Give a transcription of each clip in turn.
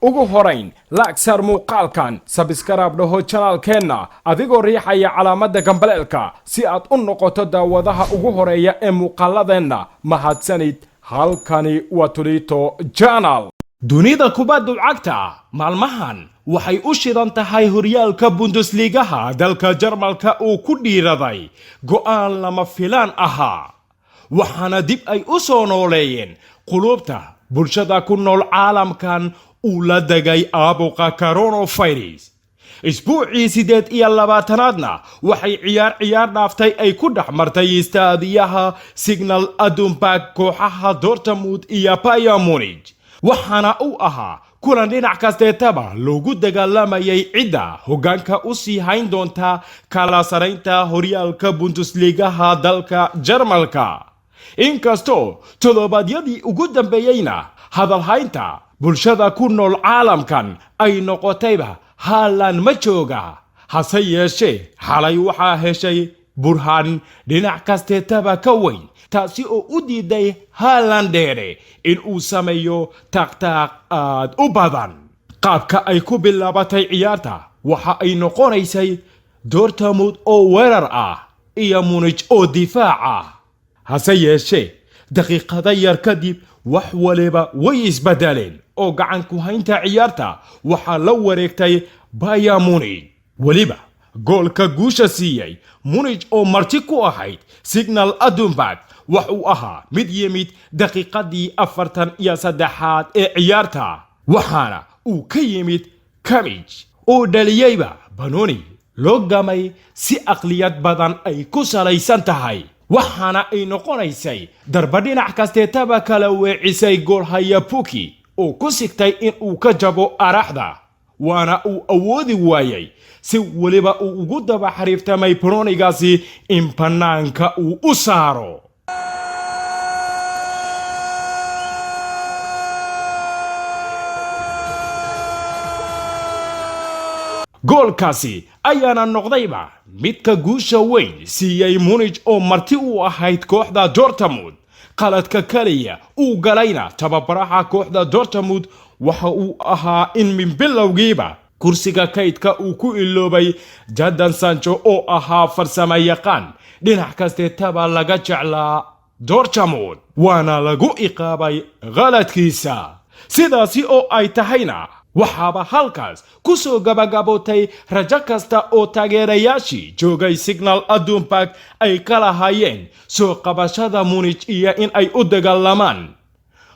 ugu horeyn laagsar muuqaalkan sabskraib dhaho channelkeena adigoo riixaya calaamada gambaleelka si aad u noqoto daawadaha ugu horeeya ee muuqaaladeena mahadsanid halkani waa Tulito Channel. dunida kubadda cagta maalmahan waxay u shidan tahay horyaalka Bundesliga dalka Jarmalka oo ku dhiiraday go'aan lama filaan ahaa waxaana dib ay u soo nooleeyeen qulubta bulshada ku nool caalamkan uu la dagay aabuqa coronavirus. isbuucii 28aadna waxay ciyaar dhaaftay ay ku dhaxmartay istaadiyaha Signal Iduna Park kooxaha Dortmund iyo Bayern Munich waxaana uu ahaa kulan dhinac kasteetaba loogu dagaalamayay cidda hoggaanka u sii hayn doonta kala saraynta horyaalka Bundesliga dalka Jarmalka. inkastoo todobaadyadii ugu dambeeyayna hadalhaynta bulshada ku nool caalamkan ay noqotayba haalan ma jooga hase yeeshee xalay waxaa heshay burhaan dhinac kasteetaba ka weyn taasi oo u diiday haalan dheere in uu sameeyo taqtaaq aad u badan. qaabka ay ku bilaabatay ciyaarta waxa ay noqonaysay Dortmund oo weerar ah iyo Munich oo difaac ah hase yeeshee daqiiqada yar kadib wax waliba way isbedeleen oo gacan ku haynta ciyaarta waxa la wareegtay Bayern Munich. waliba goolka guusha siiyay Munich oo marti ku ahayd Signal Iduna Park wax uu ahaa mid yimid daqiiqadii 43aad ee ciyaarta waxaana uu ka yimid Kimmich oo dhaliyayba Banoni loo gamay si aqliyad badan ay ku salaysan tahay waxaana ay noqonaysay darba dhinac kasteetaba kala weecisay goolhaya Puki oo ku sigtay in uu ka jabo araxda waana uu awoodi waayay si waliba uu ugu daba xariiftamay Banonigaasi in banaanka uu u saaro. goolkaasi ayaana noqdayba midka guusha weyn siiyay Munich oo marti u ahayd kooxda Dortmund. qaladka kaliya uu galayna tababaraha kooxda Dortmund waxa uu ahaa in min bilowgiiba kursiga kaydka uu ku iloobay Jadon Sancho oo ahaa farsamo yaqaan dhinac kasteetaba laga jeclaa Dortmund waana lagu iqaabay qaladkiisa. sidaasi oo ay tahayna waxaaba halkaas ku soo gabagabootay rajo kasta oo taageerayaashii joogay Signal Iduna Park ay kala hayeen soo qabashada Munich iyo in ay u dagaalamaan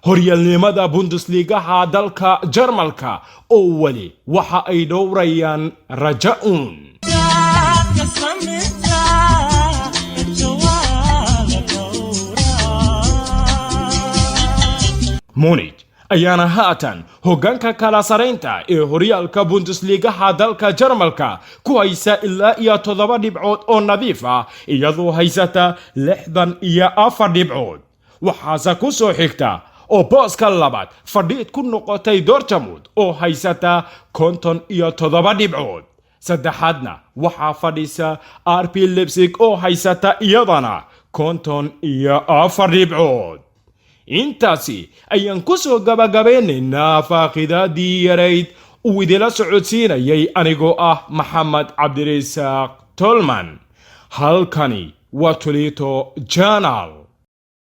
horyaalnimada Bundesliga dalka Jarmalka oo wali waxa ay dhowrayaan rajo uun. Munich ayaana haatan hoggaanka kala saraynta ee horyaalka Bundesliga dalka Jarmalka ku haysa ilaa 7 dhibcood oo nadiif ah iyadoo haysata 64 dhibcood. waxaase ku soo xigta oo booska labaad fadhiid ku noqotay Dortmund oo haysata 57 dhibcood. saddexaadna waxaa fadhisa RB Leipzig oo haysata iyadana 54 dhibcood. intaasi ayaan ku soo gabagabaynaynaa faaqidaadii yarayd uu idila socodsiinayay anigoo ah Maxamed Cabdirasaaq Tolman. halkani waa Tulito Channel.